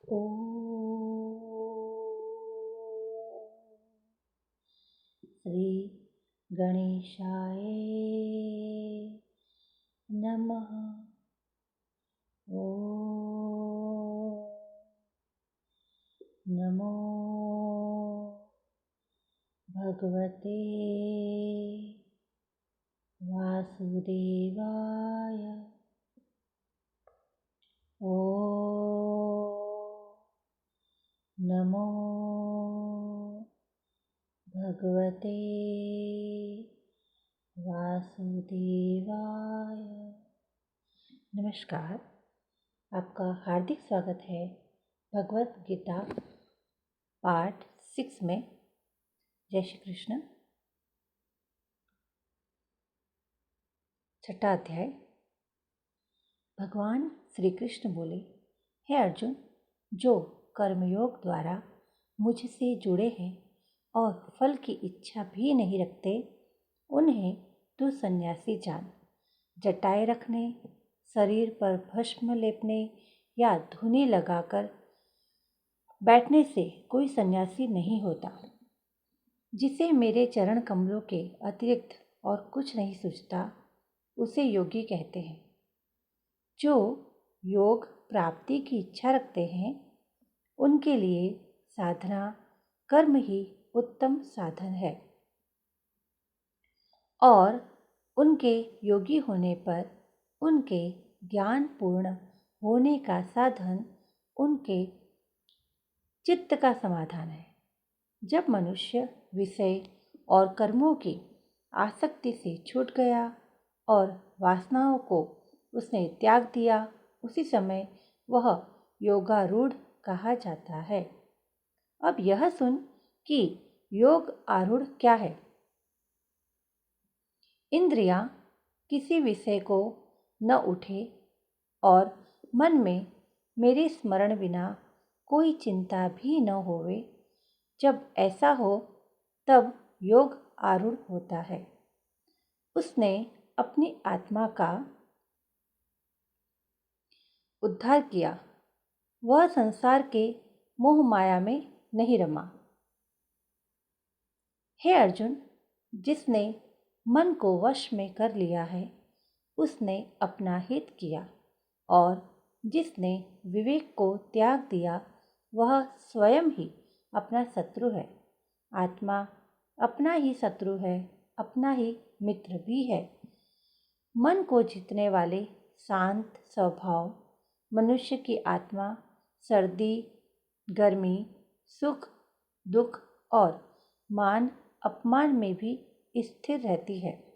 ॐ श्री गणेशाय नमः। ॐ नमो भगवते वासुदेवाय। ॐ नमो भगवते वासुदेवाय। नमस्कार, आपका हार्दिक स्वागत है भगवत गीता पार्ट 6 में। जय श्री कृष्ण। छठा अध्याय। भगवान श्री कृष्ण बोले, हे अर्जुन, जो कर्मयोग द्वारा मुझसे जुड़े हैं और फल की इच्छा भी नहीं रखते, उन्हें तू सन्यासी जान। जटाएं रखने, शरीर पर भस्म लेपने या धूनी लगाकर बैठने से कोई सन्यासी नहीं होता। जिसे मेरे चरण कमलों के अतिरिक्त और कुछ नहीं सूझता, उसे योगी कहते हैं। जो योग प्राप्ति की इच्छा रखते हैं, उनके लिए साधना कर्म ही उत्तम साधन है, और उनके योगी होने पर उनके ज्ञान पूर्ण होने का साधन उनके चित्त का समाधान है। जब मनुष्य विषय और कर्मों की आसक्ति से छूट गया और वासनाओं को उसने त्याग दिया, उसी समय वह योगारूढ़ कहा जाता है। अब यह सुन कि योग आरूढ़ क्या है। इंद्रियां किसी विषय को न उठे और मन में मेरे स्मरण बिना कोई चिंता भी न होवे, जब ऐसा हो तब योग आरूढ़ होता है। उसने अपनी आत्मा का उद्धार किया, वह संसार के मोह माया में नहीं रमा। हे अर्जुन, जिसने मन को वश में कर लिया है, उसने अपना हित किया, और जिसने विवेक को त्याग दिया, वह स्वयं ही अपना शत्रु है। आत्मा अपना ही शत्रु है, अपना ही मित्र भी है। मन को जीतने वाले शांत स्वभाव मनुष्य की आत्मा सर्दी, गर्मी, सुख, दुख और मान अपमान में भी स्थिर रहती है।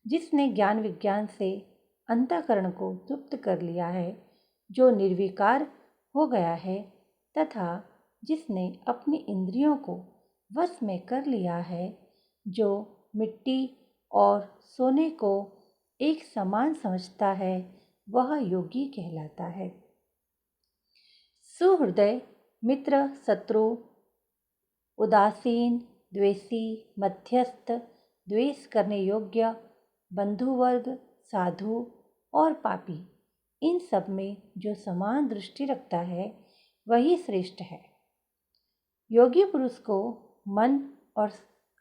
जिसने ज्ञान विज्ञान से अंतःकरण को तृप्त कर लिया है, जो निर्विकार हो गया है, तथा जिसने अपनी इंद्रियों को वश में कर लिया है, जो मिट्टी और सोने को एक समान समझता है, वह योगी कहलाता है। सुहृदय मित्र, शत्रु, उदासीन, द्वेषी, मध्यस्थ, द्वेष करने योग्य, बंधुवर्ग, साधु और पापी, इन सब में जो समान दृष्टि रखता है, वही श्रेष्ठ है। योगी पुरुष को मन और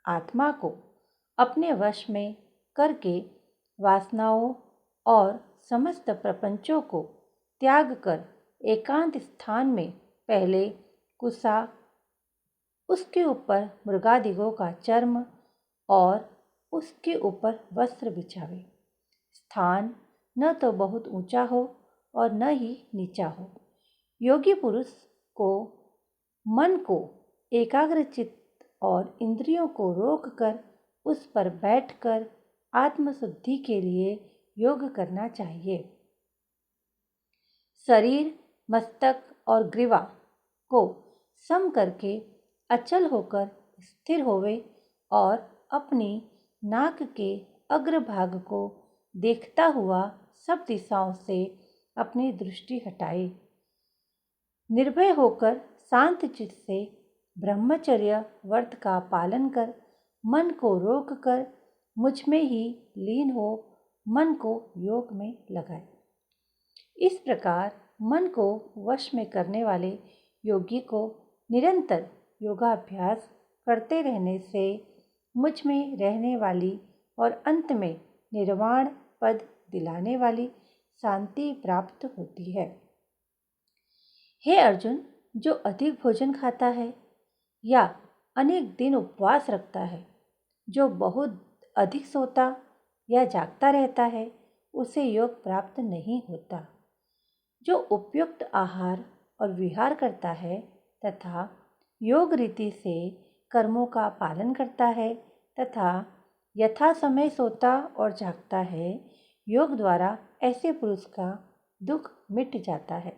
आत्मा को अपने वश में करके वासनाओं और समस्त प्रपंचों को त्याग कर एकांत स्थान में पहले कुसा, उसके ऊपर मृगादिगों का चर्म और उसके ऊपर वस्त्र बिछावे। स्थान न तो बहुत ऊंचा हो और न ही नीचा हो। योगी पुरुष को मन को एकाग्रचित्त और इंद्रियों को रोककर उस पर बैठकर आत्मशुद्धि के लिए योग करना चाहिए। शरीर, मस्तक और ग्रीवा को सम करके अचल होकर स्थिर होवे और अपनी नाक के अग्रभाग को देखता हुआ सब दिशाओं से अपनी दृष्टि हटाए। निर्भय होकर शांत चित्त से ब्रह्मचर्य व्रत का पालन कर मन को रोककर मुझ में ही लीन हो मन को योग में लगाए। इस प्रकार मन को वश में करने वाले योगी को निरंतर योगाभ्यास करते रहने से मुझ में रहने वाली और अंत में निर्वाण पद दिलाने वाली शांति प्राप्त होती है। हे अर्जुन, जो अधिक भोजन खाता है या अनेक दिन उपवास रखता है, जो बहुत अधिक सोता या जागता रहता है, उसे योग प्राप्त नहीं होता। जो उपयुक्त आहार और विहार करता है तथा योग रीति से कर्मों का पालन करता है तथा यथा समय सोता और जागता है, योग द्वारा ऐसे पुरुष का दुख मिट जाता है।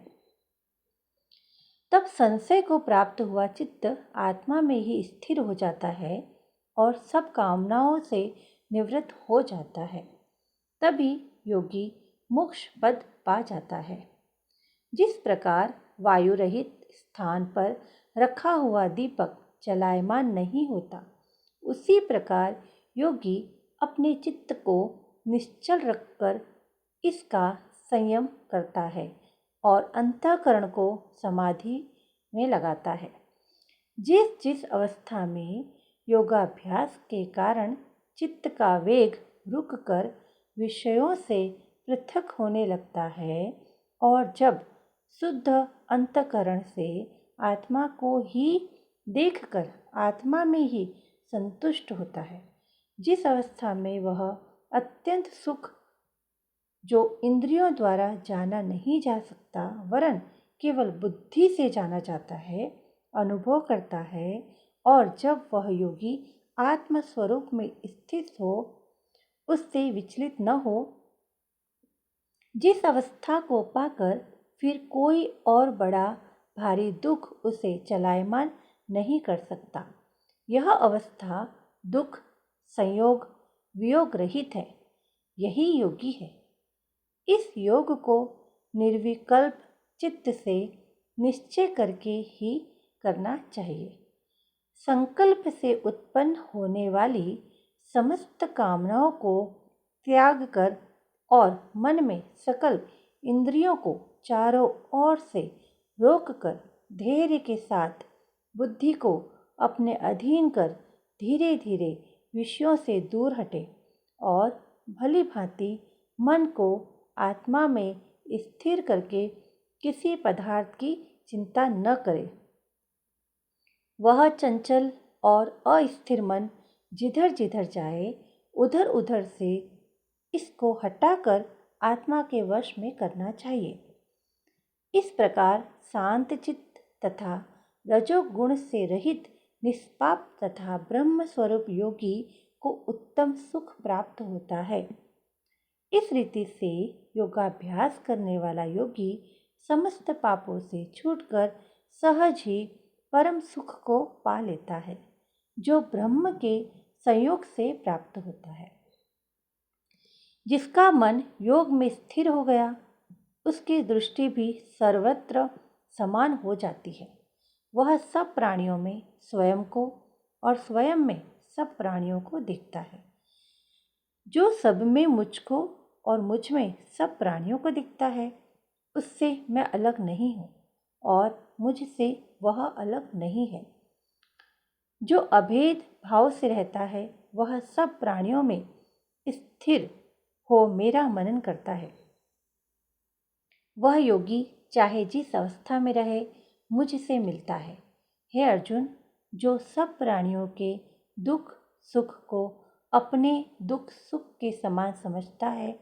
तब संशय को प्राप्त हुआ चित्त आत्मा में ही स्थिर हो जाता है और सब कामनाओं से निवृत्त हो जाता है। तभी योगी मोक्ष पद पा जाता है। जिस प्रकार वायु रहित स्थान पर रखा हुआ दीपक चलायमान नहीं होता, उसी प्रकार योगी अपने चित्त को निश्चल रखकर इसका संयम करता है और अंतःकरण को समाधि में लगाता है। जिस जिस अवस्था में योगाभ्यास के कारण चित्त का वेग रुककर विषयों से पृथक होने लगता है और जब शुद्ध अंतःकरण से आत्मा को ही देखकर आत्मा में ही संतुष्ट होता है, जिस अवस्था में वह अत्यंत सुख जो इंद्रियों द्वारा जाना नहीं जा सकता वरन केवल बुद्धि से जाना जाता है, अनुभव करता है, और जब वह योगी आत्म स्वरूप में स्थित हो, उससे विचलित न हो, जिस अवस्था को पाकर फिर कोई और बड़ा भारी दुख उसे चलायमान नहीं कर सकता, यह अवस्था दुख संयोग वियोग रहित है। यही योगी है। इस योग को निर्विकल्प चित्त से निश्चय करके ही करना चाहिए। संकल्प से उत्पन्न होने वाली समस्त कामनाओं को त्याग कर और मन में सकल इंद्रियों को चारों ओर से रोककर धैर्य के साथ बुद्धि को अपने अधीन कर धीरे धीरे विषयों से दूर हटे और भली भांति मन को आत्मा में स्थिर करके किसी पदार्थ की चिंता न करे। वह चंचल और अस्थिर मन जिधर जिधर जाए, उधर उधर से इसको हटाकर आत्मा के वश में करना चाहिए। इस प्रकार शांत चित्त तथा रजोगुण से रहित निष्पाप तथा ब्रह्म स्वरूप योगी को उत्तम सुख प्राप्त होता है। इस रीति से योगाभ्यास करने वाला योगी समस्त पापों से छूटकर सहज ही परम सुख को पा लेता है, जो ब्रह्म के संयोग से प्राप्त होता है। जिसका मन योग में स्थिर हो गया, उसकी दृष्टि भी सर्वत्र समान हो जाती है। वह सब प्राणियों में स्वयं को और स्वयं में सब प्राणियों को देखता है। जो सब में मुझको और मुझ में सब प्राणियों को दिखता है, उससे मैं अलग नहीं हूँ और मुझसे वह अलग नहीं है। जो अभेद भाव से रहता है, वह सब प्राणियों में स्थिर हो मेरा मनन करता है। वह योगी चाहे जिस अवस्था में रहे, मुझसे मिलता है। हे अर्जुन, जो सब प्राणियों के दुख सुख को अपने दुख सुख के समान समझता है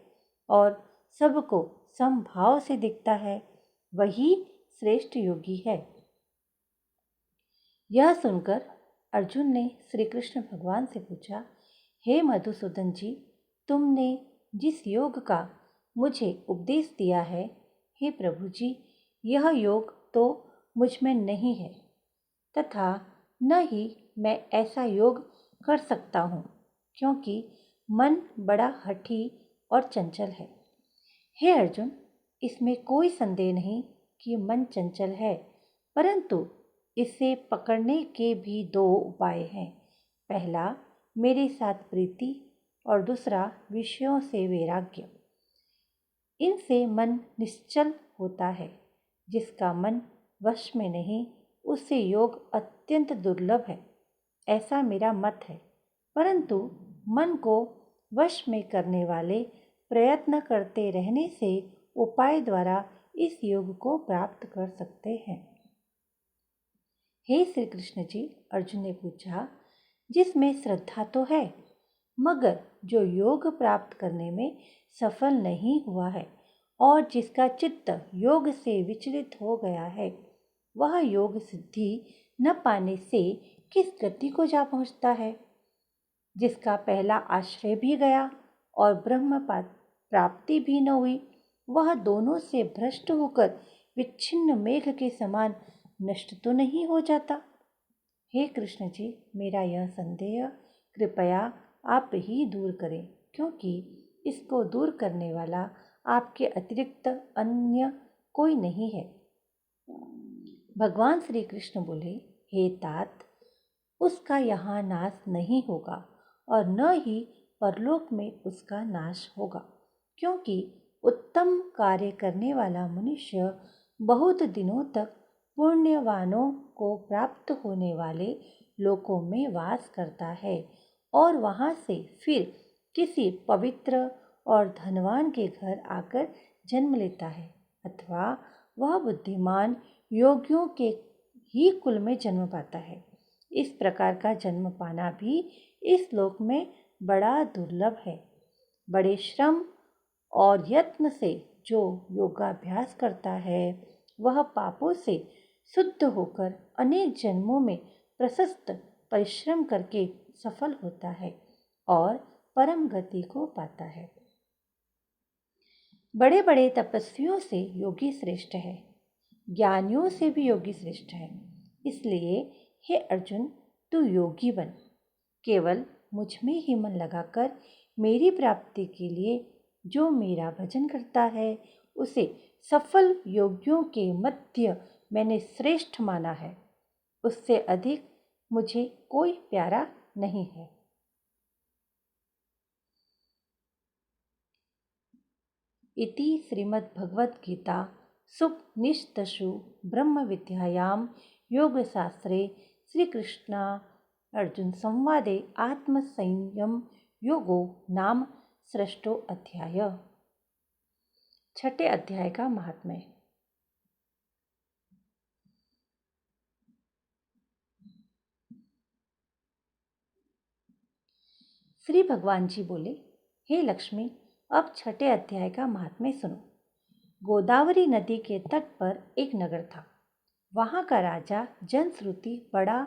और सबको समभाव से दिखता है, वही श्रेष्ठ योगी है। यह सुनकर अर्जुन ने श्री कृष्ण भगवान से पूछा, हे मधुसूदन जी, तुमने जिस योग का मुझे उपदेश दिया है, हे प्रभु जी, यह योग तो मुझ में नहीं है तथा न ही मैं ऐसा योग कर सकता हूँ, क्योंकि मन बड़ा हठी और चंचल है। हे अर्जुन, इसमें कोई संदेह नहीं कि मन चंचल है, परंतु इसे पकड़ने के भी दो उपाय हैं। पहला मेरे साथ प्रीति और दूसरा विषयों से वैराग्य। इनसे मन निश्चल होता है जिसका मन वश में नहीं, उससे योग अत्यंत दुर्लभ है, ऐसा मेरा मत है। परंतु मन को वश में करने वाले प्रयत्न करते रहने से उपाय द्वारा इस योग को प्राप्त कर सकते हैं। हे श्री कृष्ण जी, अर्जुन ने पूछा, जिसमें श्रद्धा तो है, मगर जो योग प्राप्त करने में सफल नहीं हुआ है और जिसका चित्त योग से विचलित हो गया है, वह योग सिद्धि न पाने से किस गति को जा पहुंचता है? जिसका पहला आश्रय भी गया और ब्रह्म प्राप्ति भी न हुई, वह दोनों से भ्रष्ट होकर विच्छिन्न मेघ के समान नष्ट तो नहीं हो जाता? हे कृष्ण जी, मेरा यह संदेह कृपया आप ही दूर करें, क्योंकि इसको दूर करने वाला आपके अतिरिक्त अन्य कोई नहीं है। भगवान श्री कृष्ण बोले, हे तात, उसका यहाँ नाश नहीं होगा और न ही परलोक में उसका नाश होगा, क्योंकि उत्तम कार्य करने वाला मनुष्य बहुत दिनों तक पुण्यवानों को प्राप्त होने वाले लोकों में वास करता है और वहाँ से फिर किसी पवित्र और धनवान के घर आकर जन्म लेता है, अथवा वह बुद्धिमान योगियों के ही कुल में जन्म पाता है। इस प्रकार का जन्म पाना भी इस लोक में बड़ा दुर्लभ है। बड़े श्रम और यत्न से जो योगाभ्यास करता है, वह पापों से शुद्ध होकर अनेक जन्मों में प्रशस्त परिश्रम करके सफल होता है और परम गति को पाता है। बड़े बड़े तपस्वियों से योगी श्रेष्ठ है, ज्ञानियों से भी योगी श्रेष्ठ है। इसलिए हे अर्जुन, तू योगी बन। केवल मुझ में ही मन लगाकर मेरी प्राप्ति के लिए जो मेरा भजन करता है, उसे सफल योगियों के मध्य मैंने श्रेष्ठ माना है। उससे अधिक मुझे कोई प्यारा नहीं है। इति श्रीमद्भगवद्गीता सुपनिषत्सु ब्रह्म विद्यायां योगशास्त्रे श्रीकृष्ण अर्जुन संवादे आत्मसंयम योगो नाम षष्ठो अध्याय। छठे अध्याय का महात्म्य। श्री भगवान जी बोले, हे लक्ष्मी, अब छठे अध्याय का महात्म्य सुनो। गोदावरी नदी के तट पर एक नगर था। वहाँ का राजा जनश्रुति बड़ा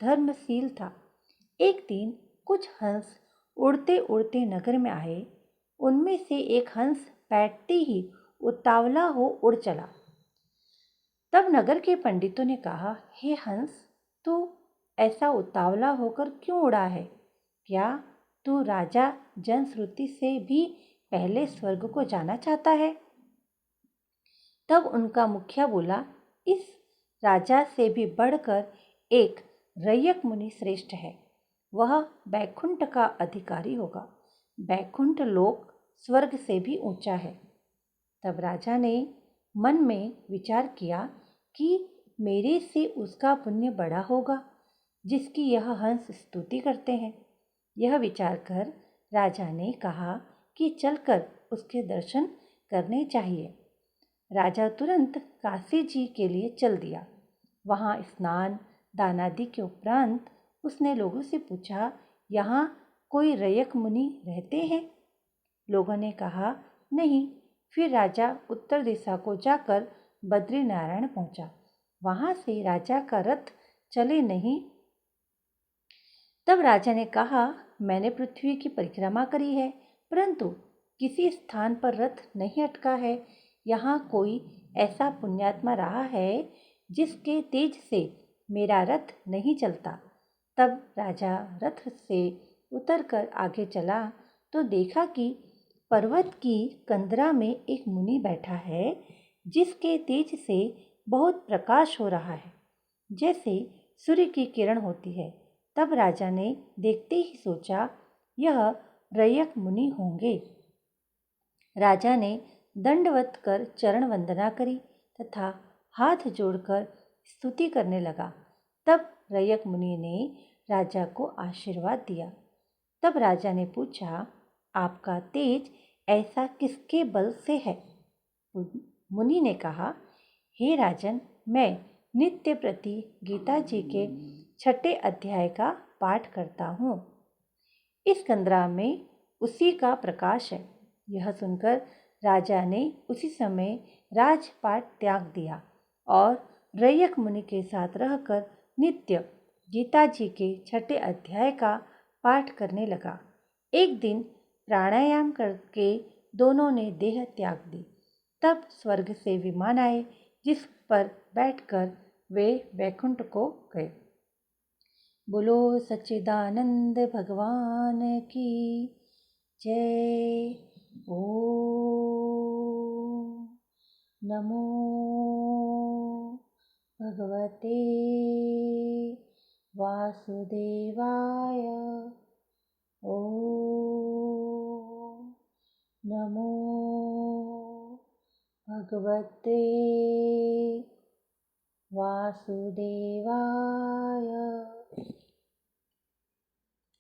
धर्मशील था। एक दिन कुछ हंस उड़ते उड़ते नगर में आए। उनमें से एक हंस बैठते ही उतावला हो उड़ चला। तब नगर के पंडितों ने कहा, हे हंस, तू ऐसा उतावला होकर क्यों उड़ा है? क्या तू राजा जनश्रुति से भी पहले स्वर्ग को जाना चाहता है? तब उनका मुखिया बोला, इस राजा से भी बढ़कर एक रय्यक मुनि श्रेष्ठ है। वह बैकुंठ का अधिकारी होगा। बैकुंठ लोक स्वर्ग से भी ऊंचा है। तब राजा ने मन में विचार किया कि मेरे से उसका पुण्य बड़ा होगा, जिसकी यह हंस स्तुति करते हैं। यह विचार कर राजा ने कहा कि चलकर उसके दर्शन करने चाहिए। राजा तुरंत काशी जी के लिए चल दिया। वहाँ स्नान दान आदि के उपरांत उसने लोगों से पूछा, यहाँ कोई रयक मुनि रहते हैं? लोगों ने कहा, नहीं। फिर राजा उत्तर दिशा को जाकर बद्रीनारायण पहुंचा। वहां से राजा का रथ चले नहीं। तब राजा ने कहा, मैंने पृथ्वी की परिक्रमा करी है, परंतु किसी स्थान पर रथ नहीं अटका है। यहाँ कोई ऐसा पुण्यात्मा रहा है जिसके तेज से मेरा रथ नहीं चलता। तब राजा रथ से उतरकर आगे चला तो देखा कि पर्वत की कंदरा में एक मुनि बैठा है, जिसके तेज से बहुत प्रकाश हो रहा है, जैसे सूर्य की किरण होती है। तब राजा ने देखते ही सोचा, यह रयक मुनि होंगे। राजा ने दंडवत कर चरण वंदना करी तथा हाथ जोड़कर स्तुति करने लगा। तब रयक मुनि ने राजा को आशीर्वाद दिया। तब राजा ने पूछा, आपका तेज ऐसा किसके बल से है? मुनि ने कहा, हे राजन, मैं नित्य प्रति गीता जी के 6 अध्याय का पाठ करता हूँ। इस कंदरा में उसी का प्रकाश है। यह सुनकर राजा ने उसी समय राजपाट त्याग दिया और रयक मुनि के साथ रहकर नित्य गीता जी के 6 अध्याय का पाठ करने लगा। एक दिन प्राणायाम करके दोनों ने देह त्याग दी। तब स्वर्ग से विमान आए, जिस पर बैठकर वे वैकुंठ को गए। बोलो सच्चिदानंद भगवान की जय। ओम नमो भगवते वासुदेवाय। ओम नमो भगवते वासुदेवाय।